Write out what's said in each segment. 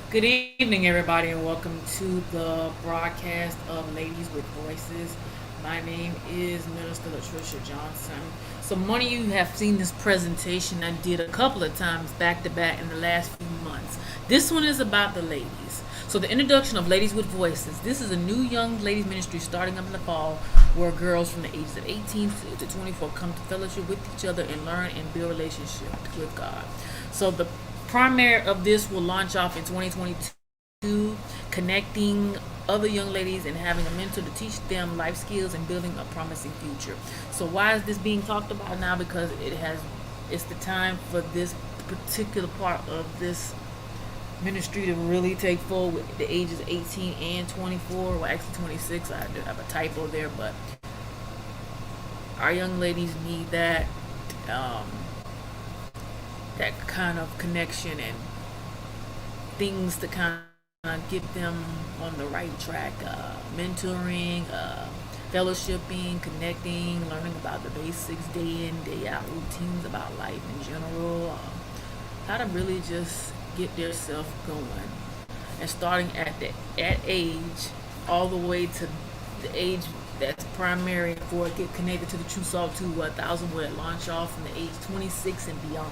Good evening, everybody, and welcome to the broadcast of Ladies with Voices. My name is Minister Latricia Johnson. So, many of you have seen this presentation I did a couple of times back to back in the last few months. This one is about the ladies. So, the introduction of Ladies with Voices. This is a new young ladies ministry starting up in the fall where girls from the ages of 18 to 24 come to fellowship with each other and learn and build relationships with God. So, the primary of this will launch off in 2022, connecting other young ladies and having a mentor to teach them life skills and building a promising future. So why is this being talked about now? Because it's the time for this particular part of this ministry to really take forward the ages 18 and 24, well actually 26. I do have a typo there, but our young ladies need that that kind of connection and things to kind of get them on the right track. Mentoring, fellowshipping, connecting, learning about the basics, day in, day out routines about life in general. How to really just get their self going. And starting at age all the way to the age that's primary for it get connected to the True Salt 2 1000 where it launch off from the age 26 and beyond.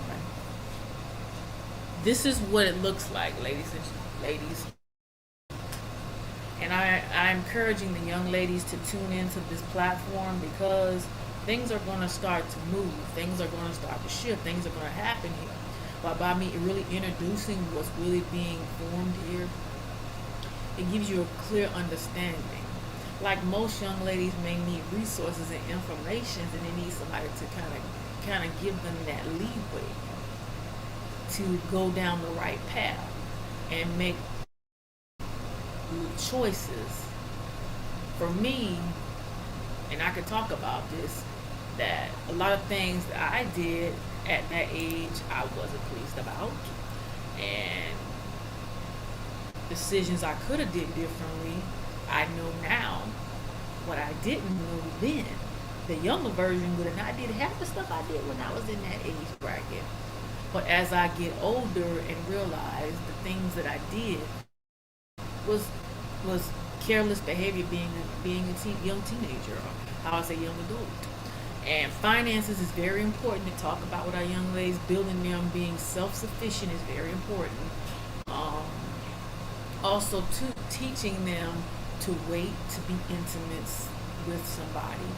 This is what it looks like, ladies. And I'm encouraging the young ladies to tune into this platform because things are going to start to move. Things are going to start to shift. Things are going to happen here. But by me really introducing what's really being formed here, it gives you a clear understanding. Like most young ladies may need resources and information, and they need somebody to kind of give them that leeway to go down the right path and make choices. For me, and I could talk about this, that a lot of things that I did at that age I wasn't pleased about, and decisions I could have did differently I know now. What I didn't know then, the younger version would have not did half the stuff I did when I was in that age bracket. But as I get older and realize the things that I did was careless behavior, being a young teenager, or I would say young adult. And finances is very important to talk about with our young ladies. Building them being self-sufficient is very important. Also, teaching them to wait to be intimate with somebody.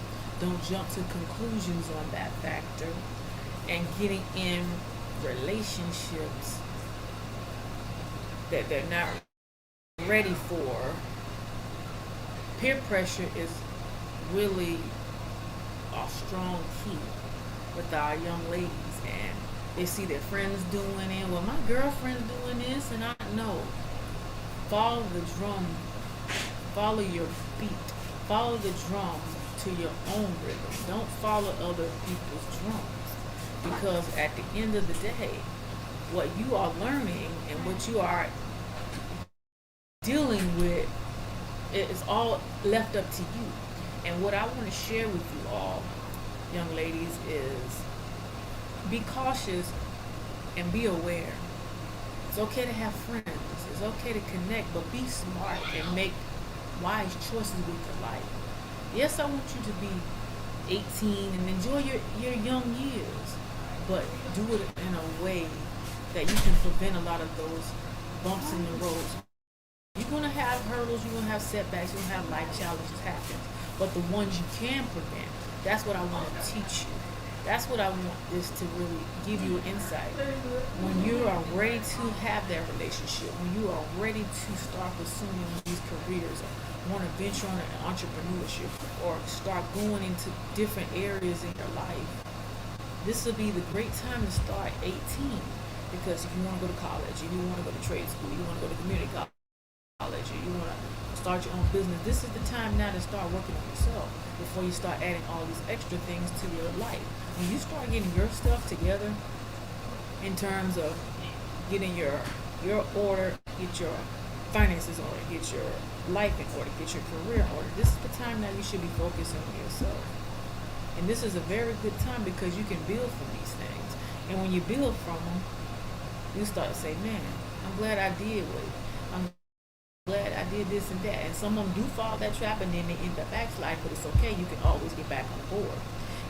Don't jump to conclusions on that factor. And getting in relationships that they're not ready for. Peer pressure is really a strong key with our young ladies, and they see their friends doing it. Well, my girlfriend's doing this, and I know. Follow the drum, follow your beat, follow the drum to your own rhythm. Don't follow other people's drums. Because at the end of the day, what you are learning and what you are dealing with, it's all left up to you. And what I want to share with you all, young ladies, is be cautious and be aware. It's okay to have friends. It's okay to connect, but be smart and make wise choices with your life. Yes, I want you to be 18 and enjoy your young years, but do it in a way that you can prevent a lot of those bumps in the road. You're gonna have hurdles, you're gonna have setbacks, you're gonna have life challenges happen. But the ones you can prevent, that's what I want to teach you. That's what I want this to really give you an insight. When you are ready to have that relationship, when you are ready to start pursuing these careers or want to venture on an entrepreneurship or start going into different areas in your life, this will be the great time to start 18. Because if you want to go to college, if you want to go to trade school, you want to go to community college, or you want to start your own business, this is the time now to start working on yourself before you start adding all these extra things to your life. When you start getting your stuff together in terms of getting your order, get your finances in order, get your life in order, get your career in order, this is the time now you should be focusing on yourself. And this is a very good time because you can build from these things. And when you build from them, you start to say, man, I'm glad I did what I'm glad I did this and that. And some of them do fall that trap and then they end up backsliding, but it's okay. You can always get back on board.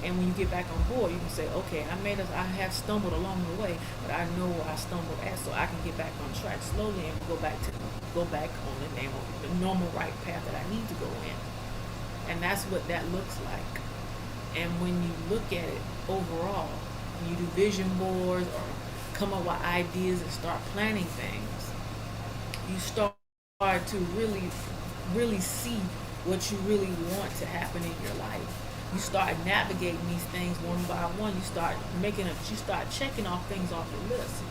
And when you get back on board, you can say, okay, I have stumbled along the way, but I know where I stumbled at, so I can get back on track slowly and go back on the normal right path that I need to go in. And that's what that looks like. And when you look at it overall, when you do vision boards or come up with ideas and start planning things, you start to really see what you really want to happen in your life. You start navigating these things one by one. You start checking off things off your list.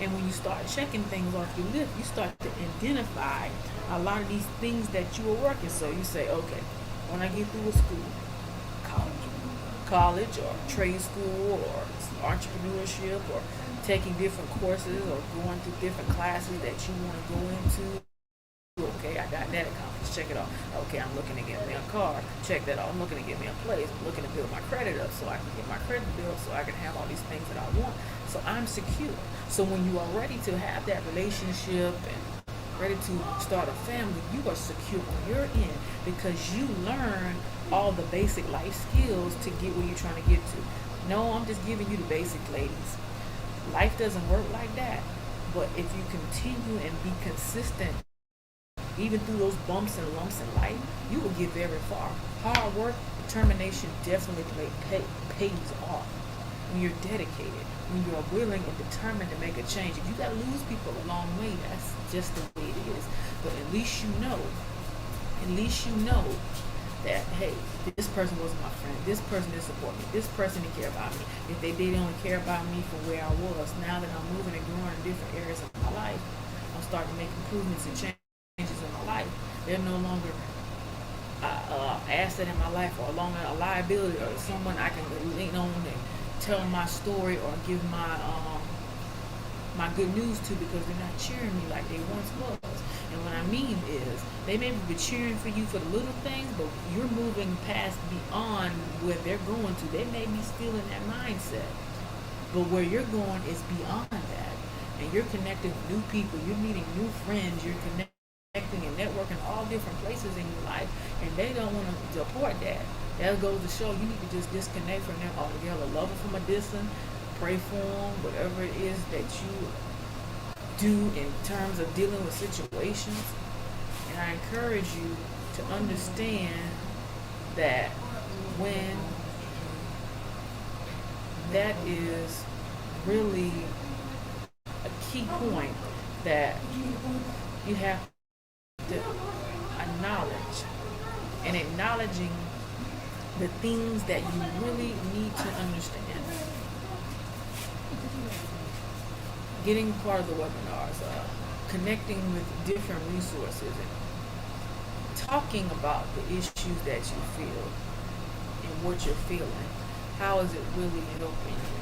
And when you start checking things off your list, you start to identify a lot of these things that you are working. So you say, okay, when I get through with school, college or trade school or entrepreneurship or taking different courses or going to different classes that you want to go into. Okay, I got that accomplished. Check it off. Okay, I'm looking to get me a car. Check that off. I'm looking to get me a place. I'm looking to build my credit up so I can get my credit built so I can have all these things that I want. So I'm secure. So when you are ready to have that relationship and ready to start a family, you are secure on your end because you learn all the basic life skills to get where you're trying to get to. No, I'm just giving you the basic, ladies. Life doesn't work like that. But if you continue and be consistent, even through those bumps and lumps in life, you will get very far. Hard work, determination definitely pays off. When you're dedicated, when you're willing and determined to make a change. If you got to lose people along the way, that's just the way it is. But at least you know that, hey, this person wasn't my friend. This person didn't support me. This person didn't care about me. If they did only care about me for where I was, now that I'm moving and growing in different areas of my life, I'm starting to make improvements and changes in my life. They're no longer an asset in my life or a liability or someone I can lean on and tell my story or give my good news to because they're not cheering me like they once was. And what I mean is they may be cheering for you for the little things, but you're moving past beyond where they're going to. They may be still in that mindset, but where you're going is beyond that. And you're connecting with new people. You're meeting new friends. You're connecting and networking all different places in your life, and they don't want to support that. That goes to show you need to just disconnect from them altogether. Love them from a distance, pray for them, whatever it is that you do in terms of dealing with situations. And I encourage you to understand that when that is really a key point that you have to acknowledge, and acknowledging the things that you really need to understand. Getting part of the webinars, connecting with different resources, and talking about the issues that you feel and what you're feeling. How is it really helping you?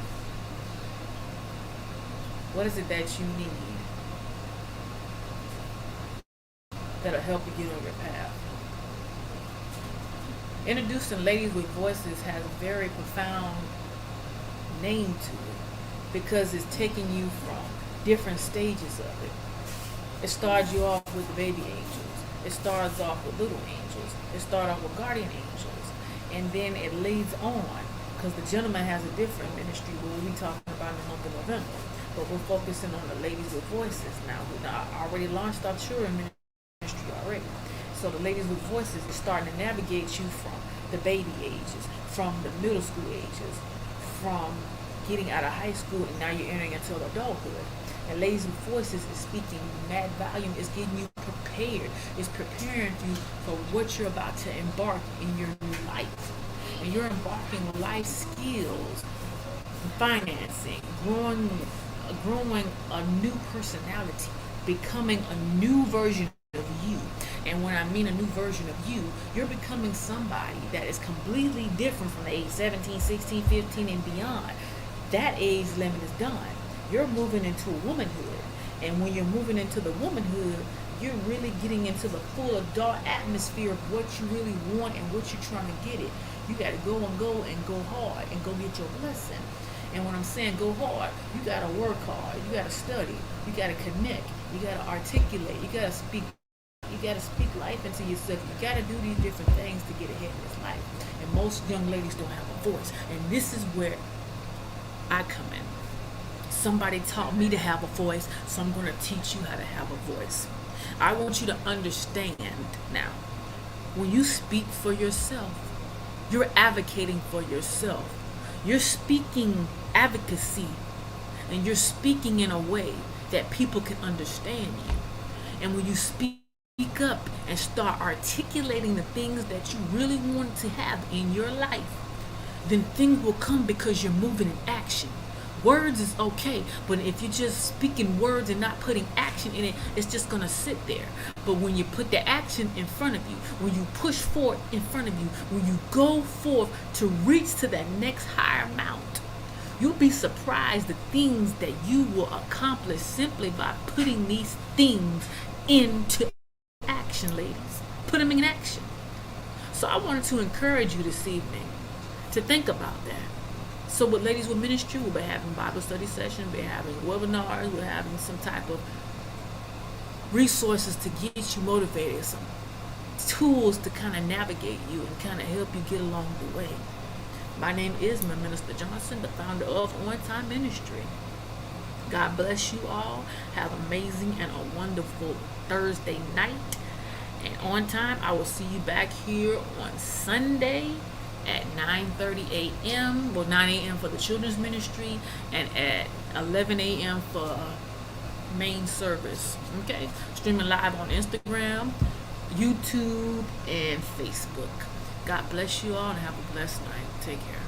What is it that you need? that'll help you get on your path. Introducing Ladies with Voices has a very profound name to it because it's taking you from different stages of it. It starts you off with the baby angels. It starts off with little angels. It starts off with guardian angels. And then it leads on because the gentleman has a different ministry where we'll be talking about in the month of November. But we're focusing on the Ladies with Voices now. We already launched our children ministry already. So the Ladies with Voices is starting to navigate you from the baby ages, from the middle school ages, from getting out of high school, and now you're entering into adulthood. And Ladies with Voices is speaking mad volume, is getting you prepared, is preparing you for what you're about to embark in your new life. And you're embarking on life skills, financing, growing a new personality, becoming a new version of you. And when I mean a new version of you, you're becoming somebody that is completely different from the age 17, 16, 15, and beyond. That age limit is done. You're moving into a womanhood. And when you're moving into the womanhood, you're really getting into the full adult atmosphere of what you really want and what you're trying to get it. You got to go hard and go get your blessing. And when I'm saying go hard, you got to work hard. You got to study. You got to connect. You got to articulate. You got to speak. You got to speak life into yourself. You got to do these different things to get ahead in this life. And most young ladies don't have a voice. And this is where I come in. Somebody taught me to have a voice, so I'm going to teach you how to have a voice. I want you to understand now, when you speak for yourself, you're advocating for yourself. You're speaking advocacy, and you're speaking in a way that people can understand you. And when you speak up and start articulating the things that you really want to have in your life, then things will come because you're moving in action. Words is okay, but if you're just speaking words and not putting action in it, it's just going to sit there. But when you put the action in front of you, when you push forward in front of you, when you go forth to reach to that next higher mount, you'll be surprised the things that you will accomplish simply by putting these things into action, ladies. Put them in action. So I wanted to encourage you this evening to think about that. So with Ladies with Ministry, we'll be having Bible study sessions, we'll be having webinars, we're having some type of resources to get you motivated, some tools to kind of navigate you and kind of help you get along the way. My name is Minister Johnson, the founder of On Time Ministry. God bless you all. Have an amazing and a wonderful Thursday night. And on time, I will see you back here on Sunday at 9:30 a.m. Well, 9 a.m. for the children's ministry and at 11 a.m. for main service. Okay? Streaming live on Instagram, YouTube, and Facebook. God bless you all and have a blessed night. Take care.